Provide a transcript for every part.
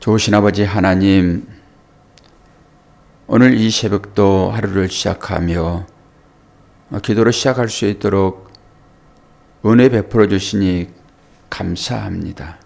좋으신 아버지 하나님, 오늘 이 새벽도 하루를 시작하며 기도로 시작할 수 있도록 은혜 베풀어 주시니 감사합니다.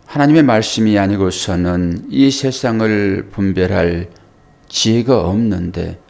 하나님의 말씀이 아니고서는 이 세상을 분별할 지혜가 없는데,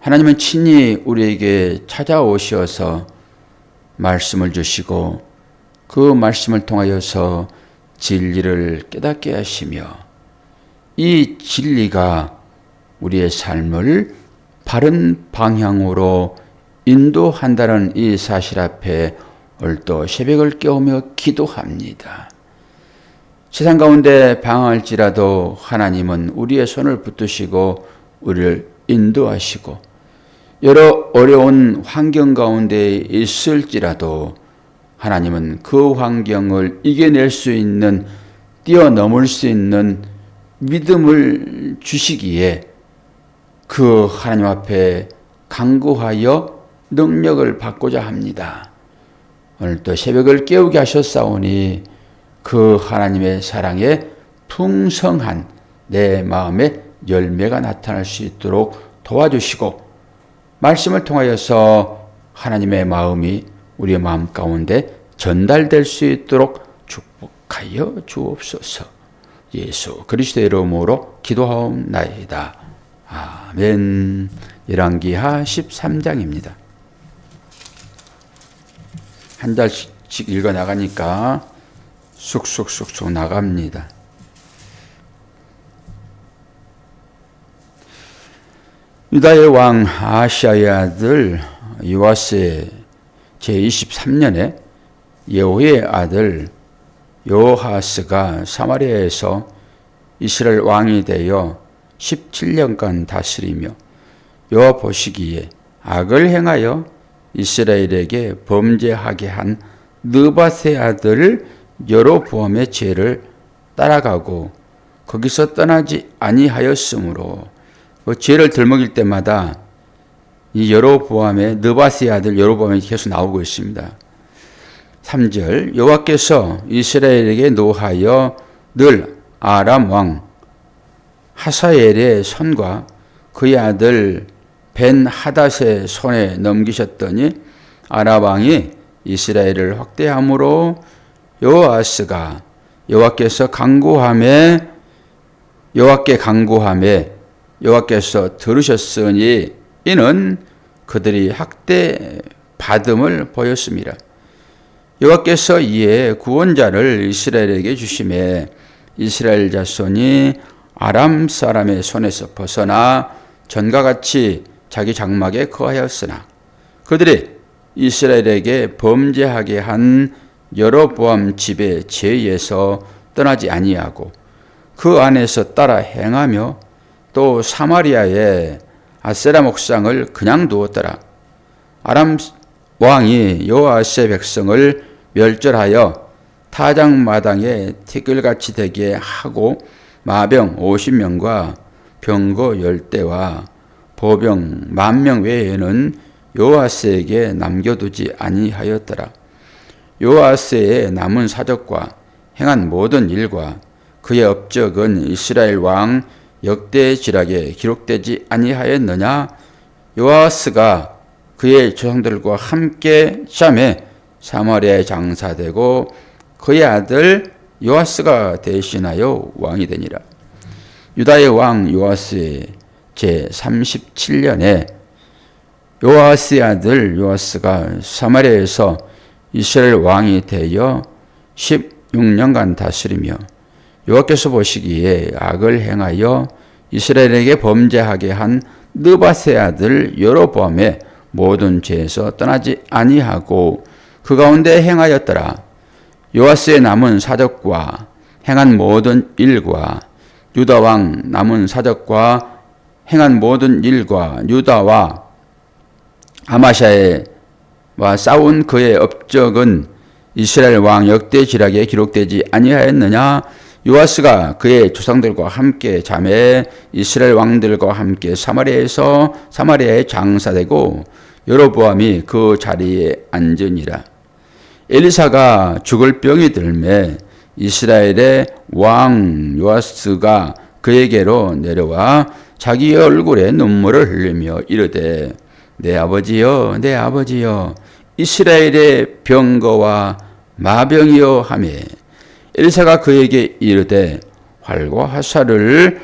하나님은 친히 우리에게 찾아오셔서 말씀을 주시고 그 말씀을 통하여서 진리를 깨닫게 하시며, 이 진리가 우리의 삶을 바른 방향으로 인도한다는 이 사실 앞에 오늘도 새벽을 깨우며 기도합니다. 세상 가운데 방황할지라도 하나님은 우리의 손을 붙드시고 우리를 인도하시고, 여러 어려운 환경 가운데 있을지라도 하나님은 그 환경을 이겨낼 수 있는, 뛰어넘을 수 있는 믿음을 주시기에 그 하나님 앞에 간구하여 능력을 받고자 합니다. 오늘도 새벽을 깨우게 하셨사오니 그 하나님의 사랑에 풍성한 내 마음에 열매가 나타날 수 있도록 도와주시고, 말씀을 통하여서 하나님의 마음이 우리의 마음 가운데 전달될 수 있도록 축복하여 주옵소서. 예수 그리스도의 이름으로 기도하옵나이다. 아멘. 열왕기하 13장입니다. 한 달씩 읽어 나가니까 쑥쑥쑥쑥 나갑니다. 유다의 왕 아하시아의 아들 요아스의 제23년에 예후의 아들 요아하스가 사마리아에서 이스라엘 왕이 되어 17년간 다스리며 여호와 보시기에 악을 행하여 이스라엘에게 범죄하게 한 느밧의 아들 여로보암의 죄를 따라가고 거기서 떠나지 아니하였으므로 그 죄를 들먹일 때마다 이 여로보암의 느밧의 아들 여로보암이 계속 나오고 있습니다. 3절 여호와께서 이스라엘에게 노하여 늘 아람 왕 하사엘의 손과 그의 아들 벤 하닷의 손에 넘기셨더니 아람 왕이 이스라엘을 확대함으로 요아스가 여호와께 간구하매 여호와께서 들으셨으니 이는 그들이 학대 받음을 보였습니다. 여호와께서 이에 구원자를 이스라엘에게 주심에 이스라엘 자손이 아람 사람의 손에서 벗어나 전과 같이 자기 장막에 거하였으나 그들이 이스라엘에게 범죄하게 한 여로보암 집의 죄에서 떠나지 아니하고 그 안에서 따라 행하며 또 사마리아의 아세라 목상을 그냥 두었더라. 아람 왕이 여호아스의 백성을 멸절하여 타작마당에 티끌같이 되게 하고 마병 50명과 병거 10대와 보병 10,000명 외에는 요아스에게 남겨두지 아니하였더라. 요아스의 남은 사적과 행한 모든 일과 그의 업적은 이스라엘 왕 역대지락에 기록되지 아니하였느냐? 요아스가 그의 조상들과 함께 샴에 사마리아에 장사되고 그의 아들 요아스가 대신하여 왕이 되니라. 유다의 왕 요아스의 제37년에 요아스의 아들 요아스가 사마리아에서 이스라엘 왕이 되어 16년간 다스리며 여호와께서 보시기에 악을 행하여 이스라엘에게 범죄하게 한 느밧의 아들 여로보암의 모든 죄에서 떠나지 아니하고 그 가운데 행하였더라. 요아스의 남은 사적과 행한 모든 일과 유다 왕 남은 사적과 행한 모든 일과 유다와 아마샤와 싸운 그의 업적은 이스라엘 왕 역대지락에 기록되지 아니하였느냐? 요아스가 그의 조상들과 함께 잠에 이스라엘 왕들과 함께 사마리아에 장사되고 여로보암이 그 자리에 앉으니라. 엘리사가 죽을 병이 들매 이스라엘의 왕 요아스가 그에게로 내려와 자기 얼굴에 눈물을 흘리며 이르되 내 아버지여 내 아버지여 이스라엘의 병거와 마병이여 하매 엘리사가 그에게 이르되 활과 화살을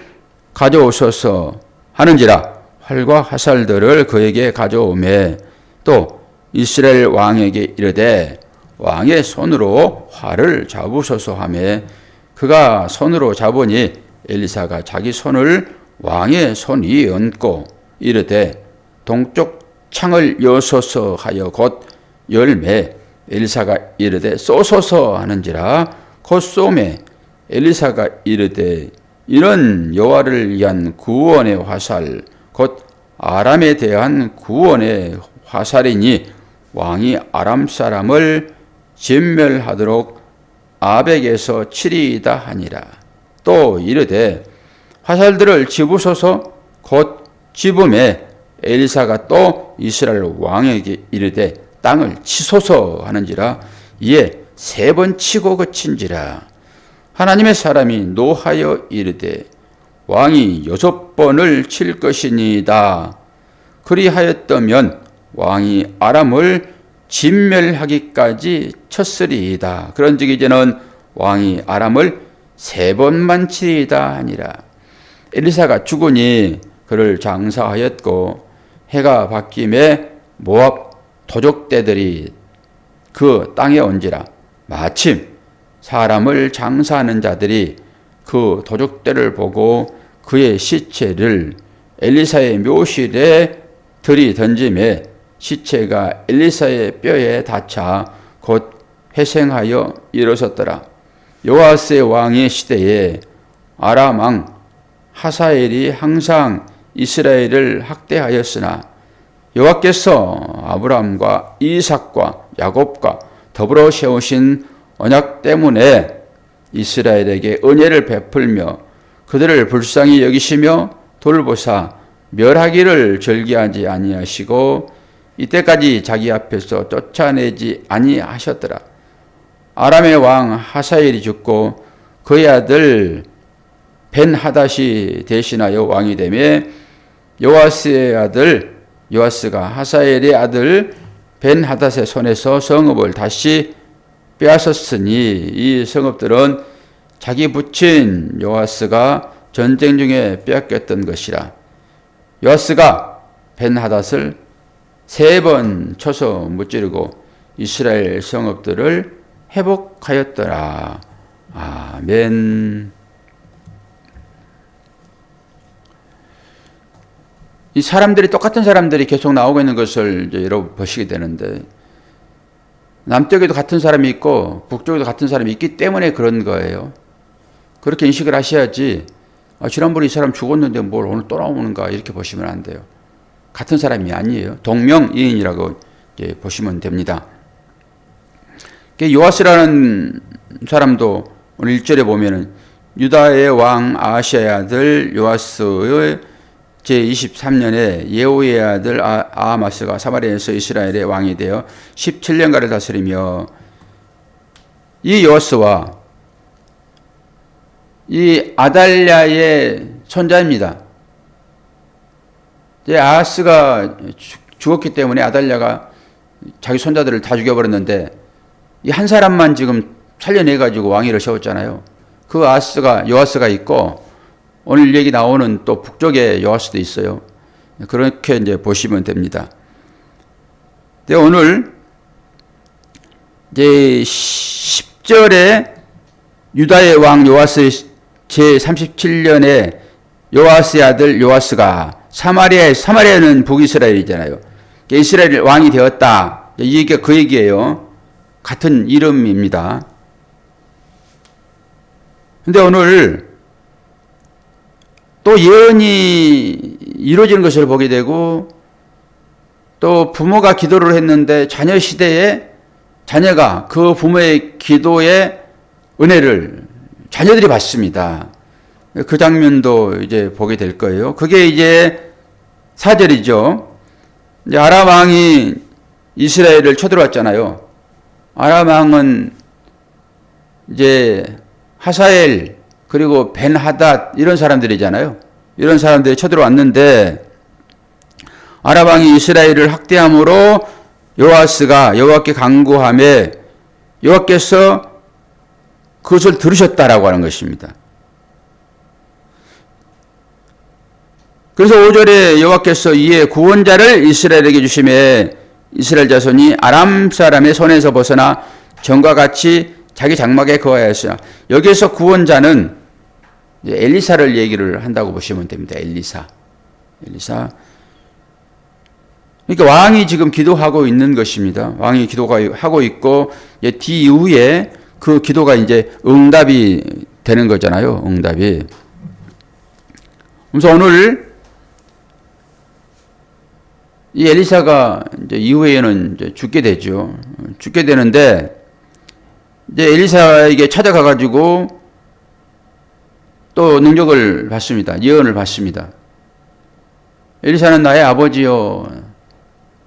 가져오소서 하는지라 활과 화살들을 그에게 가져오매 또 이스라엘 왕에게 이르되 왕의 손으로 활을 잡으소서 하매 그가 손으로 잡으니 엘리사가 자기 손을 왕의 손 위에 얹고 이르되 동쪽 창을 여소서 하여 곧 열매 엘리사가 이르되 쏘소서 하는지라 곧 쏘매 엘리사가 이르되 이는 여호와를 위한 구원의 화살 곧 아람에 대한 구원의 화살이니 왕이 아람 사람을 진멸하도록 아벡에서 치리이다 하니라. 또 이르되 화살들을 집으소서 곧 집음에 엘리사가 또 이스라엘 왕에게 이르되 땅을 치소서 하는지라 이에 3번 치고 그친지라. 하나님의 사람이 노하여 이르되 왕이 6번을 칠 것이니이다. 그리하였다면 왕이 아람을 진멸하기까지 쳤으리이다. 그런즉 이제는 왕이 아람을 3번만 치리이다 하니라. 엘리사가 죽으니 그를 장사하였고 해가 바뀜에 모압 도적대들이 그 땅에 온지라. 마침 사람을 장사하는 자들이 그 도적대를 보고 그의 시체를 엘리사의 묘실에 들이던짐에 시체가 엘리사의 뼈에 닿자 곧 회생하여 일어섰더라. 요아스의 왕의 시대에 아람 왕 하사엘이 항상 이스라엘을 학대하였으나 여호와께서 아브라함과 이삭과 야곱과 더불어 세우신 언약 때문에 이스라엘에게 은혜를 베풀며 그들을 불쌍히 여기시며 돌보사 멸하기를 절기하지 아니하시고 이때까지 자기 앞에서 쫓아내지 아니하셨더라. 아람의 왕 하사엘이 죽고 그의 아들 벤하닷이 대신하여 왕이 되매 요아스의 아들 요아스가 하사엘의 아들 벤하닷의 손에서 성읍을 다시 빼앗았으니 이 성읍들은 자기 부친 요아스가 전쟁 중에 빼앗겼던 것이라. 요아스가 벤하닷을 3번 쳐서 무찌르고 이스라엘 성읍들을 회복하였더라. 아멘. 이 사람들이 똑같은 사람들이 계속 나오고 있는 것을 이제 여러분 보시게 되는데 남쪽에도 같은 사람이 있고 북쪽에도 같은 사람이 있기 때문에 그런 거예요. 그렇게 인식을 하셔야지 지난번에 이 사람 죽었는데 뭘 오늘 또 나오는가 이렇게 보시면 안 돼요. 같은 사람이 아니에요. 동명이인이라고 이제 보시면 됩니다. 요아스라는 사람도 오늘 1절에 보면은 유다의 왕 아하시아의 아들 요아스의 제23년에 예후의 아들 아하마스가 사마리아에서 이스라엘의 왕이 되어 17년가를 다스리며 이 요아스와 이 아달랴의 손자입니다. 아하스가 죽었기 때문에 아달랴가 자기 손자들을 다 죽여버렸는데 이 한 사람만 지금 살려내가지고 왕위를 세웠잖아요. 그 요아스가 있고 오늘 얘기 나오는 또 북쪽에 요아스도 있어요. 그렇게 이제 보시면 됩니다. 근데 오늘 이제 10절에 유다의 왕 요아스 제37년에 요아스의 아들 요아스가 사마리아는 북이스라엘이잖아요. 이스라엘 왕이 되었다. 이 얘기가 그 얘기예요. 같은 이름입니다. 근데 오늘 또 예언이 이루어지는 것을 보게 되고 또 부모가 기도를 했는데 자녀 시대에 자녀가 그 부모의 기도의 은혜를 자녀들이 받습니다. 그 장면도 이제 보게 될 거예요. 그게 이제 4절이죠. 이제 아람 왕이 이스라엘을 쳐들어왔잖아요. 아람 왕은 이제 하사엘 그리고 벤하닷 이런 사람들이잖아요. 이런 사람들이 쳐들어왔는데 아람 왕이 이스라엘을 학대함으로 요아스가 여호와께 간구하며 여호와께서 그것을 들으셨다라고 하는 것입니다. 그래서 5절에 여호와께서 이에 구원자를 이스라엘에게 주시매 이스라엘 자손이 아람 사람의 손에서 벗어나 전과 같이 자기 장막에 거하였으나 여기에서 구원자는 엘리사를 얘기를 한다고 보시면 됩니다. 엘리사. 그러니까 왕이 지금 기도하고 있는 것입니다. 왕이 기도하고 있고 뒤 이후에 그 기도가 이제 응답이 되는 거잖아요. 응답이. 그래서 오늘 이 엘리사가 이제 이후에는 이제 죽게 되죠. 죽게 되는데 이제 엘리사에게 찾아가가지고 또 능력을 받습니다. 예언을 받습니다. 엘리사는 나의 아버지요.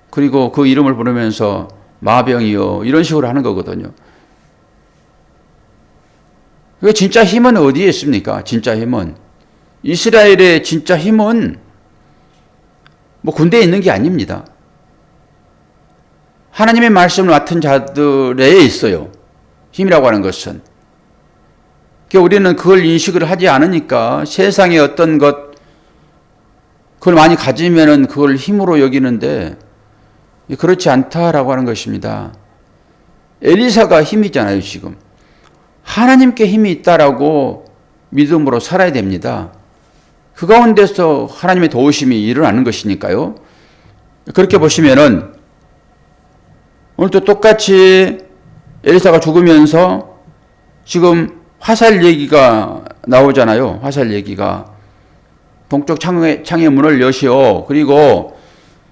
그리고 그 이름을 부르면서 마병이요. 이런 식으로 하는 거거든요. 그 진짜 힘은 어디에 있습니까? 진짜 힘은. 이스라엘의 진짜 힘은 뭐 군대에 있는 게 아닙니다. 하나님의 말씀을 맡은 자들에 있어요. 힘이라고 하는 것은. 그러니까 우리는 그걸 인식을 하지 않으니까 세상의 어떤 것, 그걸 많이 가지면은 그걸 힘으로 여기는데 그렇지 않다라고 하는 것입니다. 엘리사가 힘이잖아요, 지금. 하나님께 힘이 있다라고 믿음으로 살아야 됩니다. 그 가운데서 하나님의 도우심이 일어나는 것이니까요. 그렇게 보시면은 오늘도 똑같이 엘리사가 죽으면서 지금 화살 얘기가 나오잖아요. 화살 얘기가. 동쪽 창의 문을 여시오. 그리고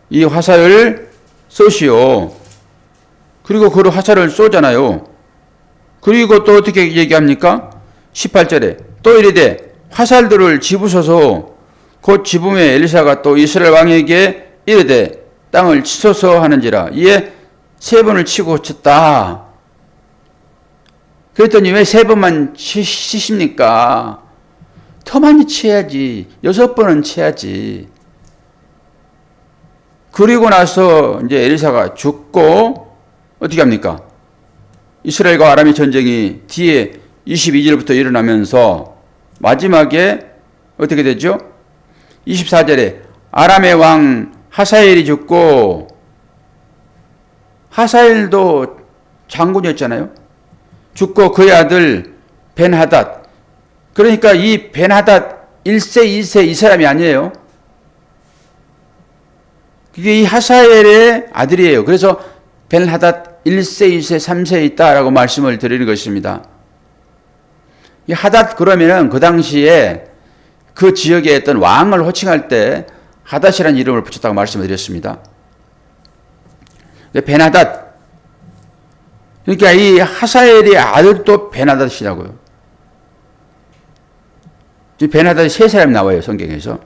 이 화살을 쏘시오. 그리고 그 화살을 쏘잖아요. 그리고 또 어떻게 얘기합니까? 18절에 또 이르되 화살들을 집으소서. 곧 집음에 엘리사가 또 이스라엘 왕에게 이르되 땅을 치소서 하는지라. 이에 3번을 치고 쳤다. 그랬더니 왜 3번만 치십니까? 더 많이 쳐야지. 6번은 쳐야지. 그리고 나서 이제 엘리사가 죽고 어떻게 합니까? 이스라엘과 아람의 전쟁이 뒤에 22절부터 일어나면서 마지막에 어떻게 되죠? 24절에 아람의 왕 하사엘이 죽고, 하사엘도 장군이었잖아요. 죽고 그의 아들 벤하닷. 그러니까 이 벤하닷 1세, 2세 이 사람이 아니에요. 그게 이 하사엘의 아들이에요. 그래서 벤하닷 1세, 2세, 3세에 있다라고 말씀을 드리는 것입니다. 이 하닷 그러면은 그 당시에 그 지역에 있던 왕을 호칭할 때 하닷이라는 이름을 붙였다고 말씀을 드렸습니다. 벤하닷. 그러니까 이 하사엘의 아들도 벤하닷이라고요. 벤하닷이 3사람이 나와요, 성경에서.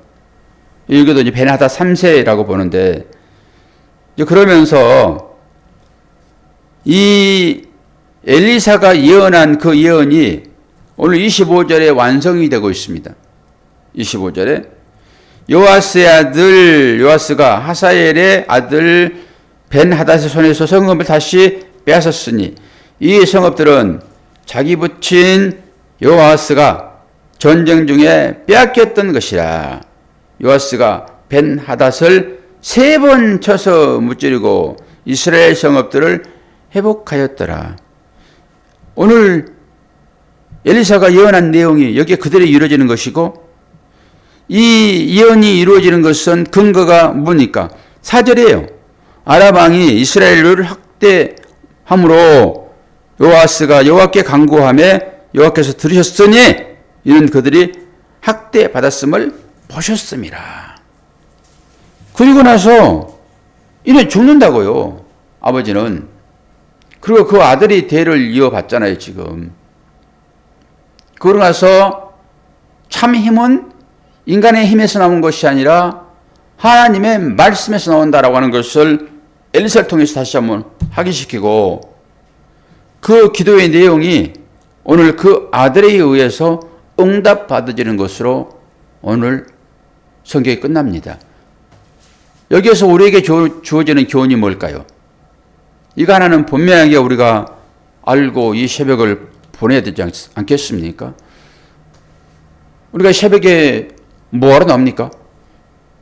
여기도 이제 벤하닷 3세라고 보는데, 그러면서 이 엘리사가 예언한 그 예언이 오늘 25절에 완성이 되고 있습니다. 25절에 요아스의 아들 요아스가 하사엘의 아들 벤하닷의 손에서 성읍을 다시 빼앗았으니 이 성읍들은 자기 부친 요아스가 전쟁 중에 빼앗겼던 것이라. 요아스가 벤하닷을 3번 쳐서 무찌르고 이스라엘 성읍들을 회복하였더라. 오늘 엘리사가 예언한 내용이 여기에 그대로 이루어지는 것이고, 이 예언이 이루어지는 것은 근거가 뭡니까? 4절이에요. 아람 왕이 이스라엘을 학대함으로 요아스가 여호와께 간구하며 여호와께서 들으셨으니 이는 그들이 학대받았음을 보셨습니다. 그리고 나서 이는 죽는다고요, 아버지는. 그리고 그 아들이 대를 이어받잖아요, 지금. 그러고 나서 참 힘은 인간의 힘에서 나온 것이 아니라 하나님의 말씀에서 나온다라고 하는 것을 엘리사를 통해서 다시 한번 확인시키고, 그 기도의 내용이 오늘 그 아들에 의해서 응답받아지는 것으로 오늘 성경이 끝납니다. 여기에서 우리에게 주어지는 교훈이 뭘까요? 이거 하나는 분명하게 우리가 알고 이 새벽을 보내야 되지 않겠습니까? 우리가 새벽에 뭐하러 나옵니까?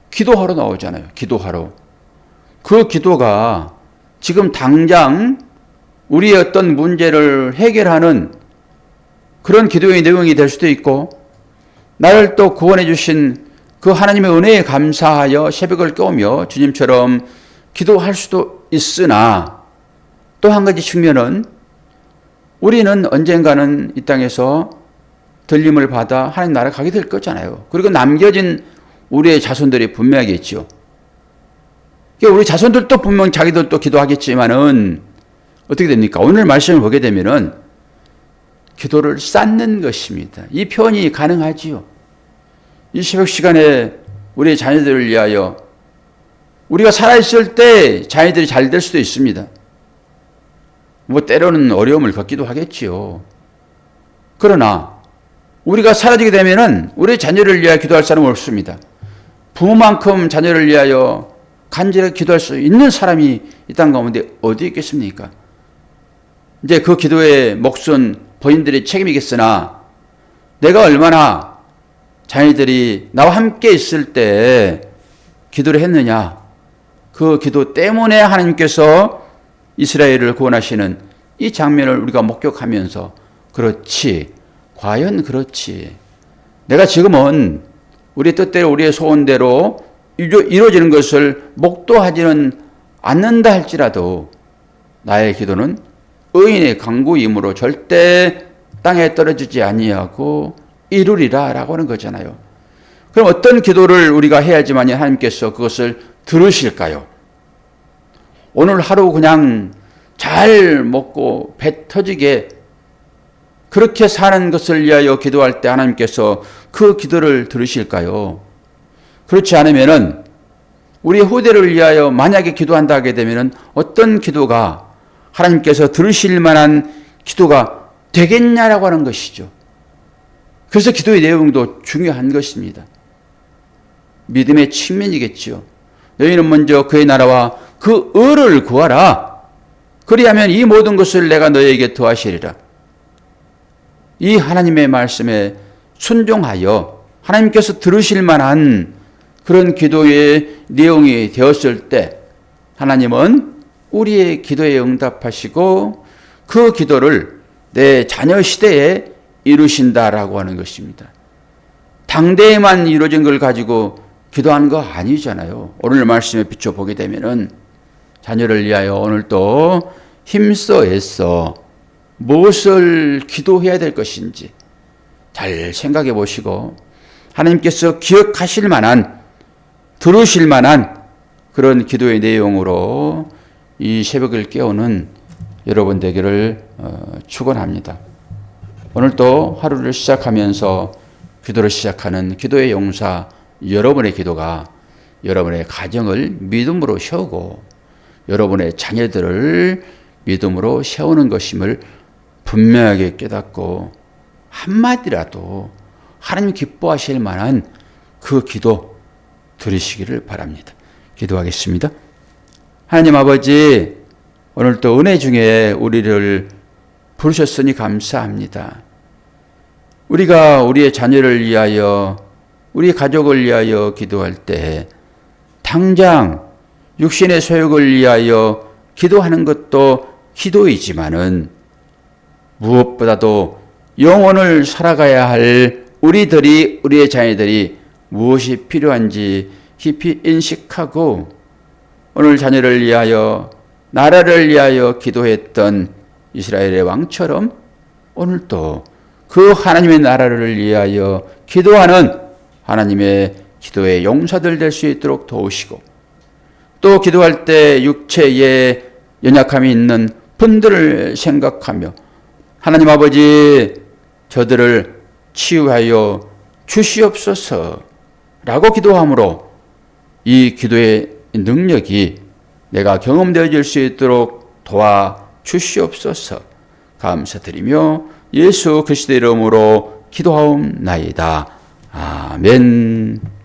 기도하러 나오잖아요. 기도하러. 그 기도가 지금 당장 우리의 어떤 문제를 해결하는 그런 기도의 내용이 될 수도 있고, 나를 또 구원해 주신 그 하나님의 은혜에 감사하여 새벽을 깨우며 주님처럼 기도할 수도 있으나, 또 한 가지 측면은 우리는 언젠가는 이 땅에서 들림을 받아 하나님 나라 가게 될 거잖아요. 그리고 남겨진 우리의 자손들이 분명하게 있죠. 우리 자손들도 분명 자기들도 기도하겠지만은 어떻게 됩니까? 오늘 말씀을 보게 되면은 기도를 쌓는 것입니다. 이 표현이 가능하지요. 이 새벽 시간에 우리의 자녀들을 위하여, 우리가 살아있을 때 자녀들이 잘 될 수도 있습니다. 뭐 때로는 어려움을 겪기도 하겠지요. 그러나 우리가 사라지게 되면은 우리 자녀를 위하여 기도할 사람은 없습니다. 부모만큼 자녀를 위하여 간절하게 기도할 수 있는 사람이 이 땅 가운데 어디 있겠습니까? 이제 그 기도의 몫은 본인들의 책임이겠으나, 내가 얼마나 자녀들이 나와 함께 있을 때 기도를 했느냐, 그 기도 때문에 하나님께서 이스라엘을 구원하시는 이 장면을 우리가 목격하면서, 그렇지, 과연 그렇지, 내가 지금은 우리의 뜻대로 우리의 소원대로 이루어지는 것을 목도하지는 않는다 할지라도 나의 기도는 의인의 간구이므로 절대 땅에 떨어지지 아니하고 이루리라 라고 하는 거잖아요. 그럼 어떤 기도를 우리가 해야지만 하나님께서 그것을 들으실까요? 오늘 하루 그냥 잘 먹고 배 터지게 그렇게 사는 것을 위하여 기도할 때 하나님께서 그 기도를 들으실까요? 그렇지 않으면은 우리 후대를 위하여 만약에 기도한다 하게 되면은 어떤 기도가 하나님께서 들으실 만한 기도가 되겠냐라고 하는 것이죠. 그래서 기도의 내용도 중요한 것입니다. 믿음의 측면이겠지요. 너희는 먼저 그의 나라와 그 의를 구하라. 그리하면 이 모든 것을 내가 너희에게 더하시리라. 이 하나님의 말씀에 순종하여 하나님께서 들으실 만한 그런 기도의 내용이 되었을 때 하나님은 우리의 기도에 응답하시고 그 기도를 내 자녀 시대에 이루신다라고 하는 것입니다. 당대에만 이루어진 걸 가지고 기도하는 거 아니잖아요. 오늘 말씀에 비춰보게 되면은 자녀를 위하여 오늘도 힘써 애써 무엇을 기도해야 될 것인지 잘 생각해 보시고 하나님께서 기억하실 만한, 들으실 만한 그런 기도의 내용으로 이 새벽을 깨우는 여러분 되기를 축원합니다. 오늘도 하루를 시작하면서 기도를 시작하는 기도의 용사 여러분의 기도가 여러분의 가정을 믿음으로 세우고 여러분의 자녀들을 믿음으로 세우는 것임을 분명하게 깨닫고 한마디라도 하나님 기뻐하실 만한 그 기도 들으시기를 바랍니다. 기도하겠습니다. 하나님 아버지, 오늘도 은혜 중에 우리를 부르셨으니 감사합니다. 우리가 우리의 자녀를 위하여, 우리 가족을 위하여 기도할 때 당장 육신의 소욕을 위하여 기도하는 것도 기도이지만은 무엇보다도 영혼을 살아가야 할 우리의 자녀들이 무엇이 필요한지 깊이 인식하고 오늘 자녀를 위하여, 나라를 위하여 기도했던 이스라엘의 왕처럼 오늘도 그 하나님의 나라를 위하여 기도하는 하나님의 기도의 용사들 될 수 있도록 도우시고, 또 기도할 때 육체에 연약함이 있는 분들을 생각하며 하나님 아버지, 저들을 치유하여 주시옵소서 라고 기도함으로 이 기도의 능력이 내가 경험되어질 수 있도록 도와 주시옵소서 감사드리며 예수 그리스도의 이름으로 기도하옵나이다. 아멘.